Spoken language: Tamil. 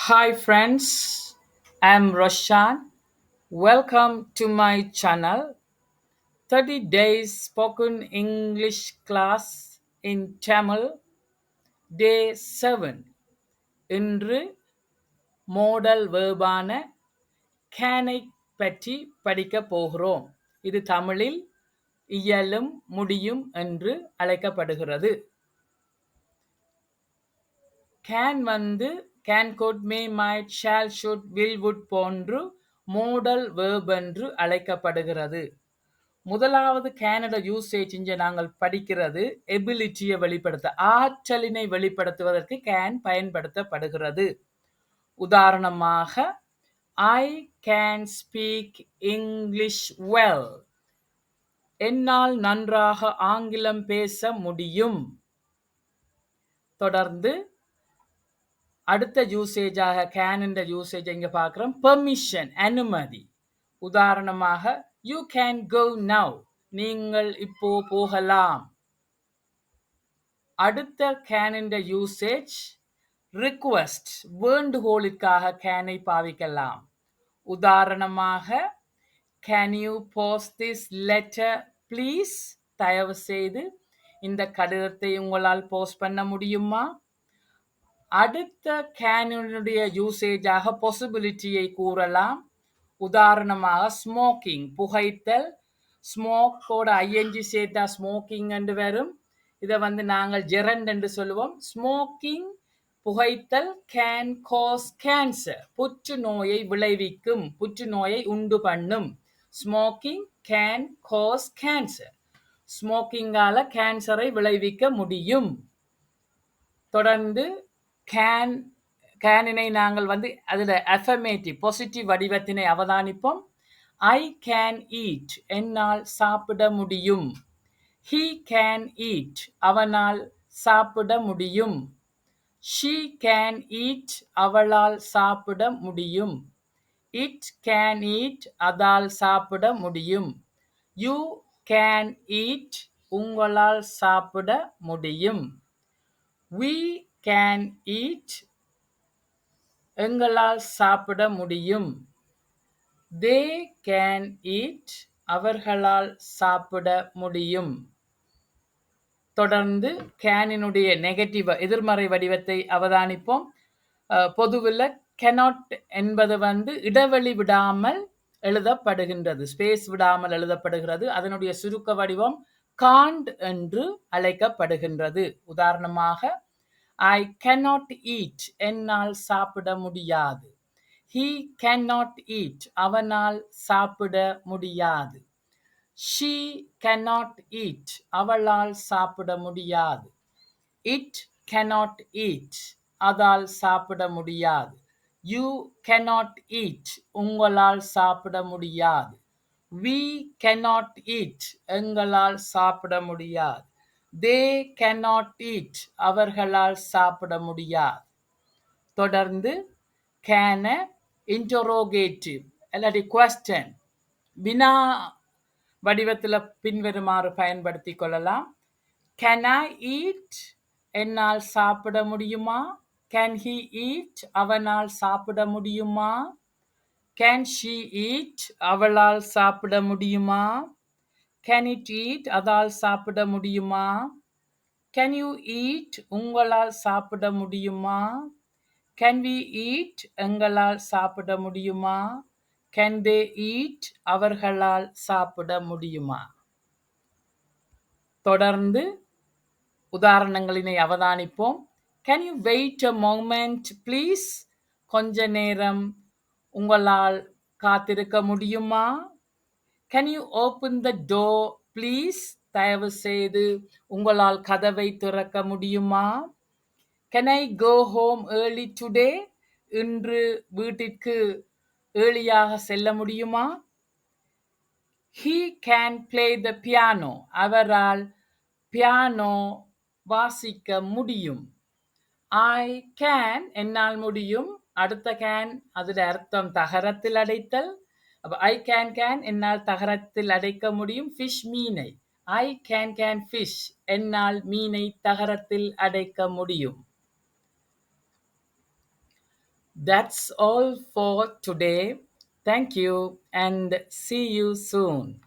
Hi friends, I'm Roshan. Welcome to my channel 30 Days Spoken English Class in Tamil Day 7. இன்று மோடல் வேர்பான கேனை பற்றி படிக்கப் போகிறோம். இது தமிழில் இயலும் முடியும் என்று அழைக்கப்படுகிறது. கேன் வந்து can could May might shall should will would போன்று மோடல் வேர்ப் என்று அழைக்கப்படுகிறது. முதலாவது கேனோட யூசேஜ் இங்க நாங்கள் படிக்கிறது எபிலிட்டியை வெளிப்படுத்த ஆற்றலினை வெளிப்படுத்துவதற்கு கேன் பயன்படுத்தப்படுகிறது. உதாரணமாக I can speak English well, என்னால் நன்றாக ஆங்கிலம் பேச முடியும். தொடர்ந்து அடுத்த யூசேஜாக கேன் என்ற யூசேஜ் இங்க பார்க்கிறோம் பெர்மிஷன் அனுமதி. உதாரணமாக யூ கேன் கோ நவ், நீங்கள் இப்போ போகலாம். அடுத்த கேன் என்ற யூசேஜ் ரிக்வெஸ்ட், வேண்டுகோளுக்காக கேனை பாவிக்கலாம். உதாரணமாக can you post this letter please, தயவு செய்து இந்த கடிதத்தை உங்களால் போஸ்ட் பண்ண முடியுமா? அடுத்த கேனுடைய யூசேஜாக பாசிபிலிட்டியை கூறலாம். உதாரணமாக ஸ்மோக்கிங், புகைத்தல். ஸ்மோக்கோட ஐஎன்ஜி சேர்த்தா ஸ்மோக்கிங் என்று வரும். இதை வந்து நாங்கள் ஜெரண்ட் என்று சொல்லுவோம். ஸ்மோக்கிங், புகைத்தல் கேன் காஸ் கேன்சர், புற்றுநோயை விளைவிக்கும், புற்றுநோயை உண்டு பண்ணும். ஸ்மோக்கிங் கேன் காஸ் கேன்சர், ஸ்மோக்கிங்கால கேன்சரை விளைவிக்க முடியும். தொடர்ந்து கேனினை நாங்கள் வந்து அதில் அஃபர்மேட்டிவ் பாசிட்டிவ் வடிவத்தினை அவதானிப்போம். ஐ கேன் ஈட், என்னால் சாப்பிட முடியும். ஹீ கேன் ஈட், அவனால் சாப்பிட முடியும். ஷீ கேன் ஈட், அவளால் சாப்பிட முடியும். இட் கேன் ஈட், அதால் சாப்பிட முடியும். யூ கேன் ஈட், உங்களால் சாப்பிட முடியும். we can eat, எங்களால் சாப்பிட முடியும். they can eat, அவர்களால் சாப்பிட முடியும். தொடர்ந்து கேனினுடைய நெகட்டிவ் எதிர்மறை வடிவத்தை அவதானிப்போம். பொதுவில் cannot என்பது வந்து இடைவெளி விடாமல் எழுதப்படுகின்றது, ஸ்பேஸ் விடாமல் எழுதப்படுகிறது. அதனுடைய சுருக்க வடிவம் can't என்று அழைக்கப்படுகின்றது. உதாரணமாக I cannot eat, என்னால் சாப்பிட முடியாது. He cannot eat, அவனால் சாப்பிட முடியாது. She cannot eat, அவளால் சாப்பிட முடியாது. It cannot eat, அதால் சாப்பிட முடியாது. You cannot eat, உங்களால் சாப்பிட முடியாது. We cannot eat, எங்களால் சாப்பிட முடியாது. They cannot eat, அவர்களால் சாப்பிட முடியாது. தொடர்ந்து கேன இன்டரோகேட்டிவ் அல்லது question வினா வடிவத்தில் பின்வருமாறு பயன்படுத்திக் கொள்ளலாம். Can I eat, என்னால் சாப்பிட முடியுமா? Can he eat, அவனால் சாப்பிட முடியுமா? Can she eat, அவளால் சாப்பிட முடியுமா? Can it eat, அதால் சாப்பிட முடியுமா? Can you eat, உங்களால் சாப்பிட முடியுமா? Can we eat, எங்களால் சாப்பிட முடியுமா? Can they eat, அவர்களால் சாப்பிட முடியுமா? தொடர்ந்து உதாரணங்களினை அவதானிப்போம். Can you wait a moment please, கொஞ்ச நேரம் உங்களால் காத்திருக்க முடியுமா? Can you open the door please, தயவு செய்து உங்களால் கதவை திறக்க முடியுமா? Can I go home early today, இன்று வீட்டிற்கு ஏர்லியாக செல்ல முடியுமா? He can play the piano, அவரால் பியானோ வாசிக்க முடியும். I can, என்னால் முடியும். அடுத்த can, அதோட அர்த்தம் தகரத்தில் அடைத்தல். அப்ப I can என்னால் தகரத்தில் அடைக்க முடியும். fish, மீனை. I can fish, என்னால் மீனை தகரத்தில் அடைக்க முடியும். That's all for today. Thank you and see you soon.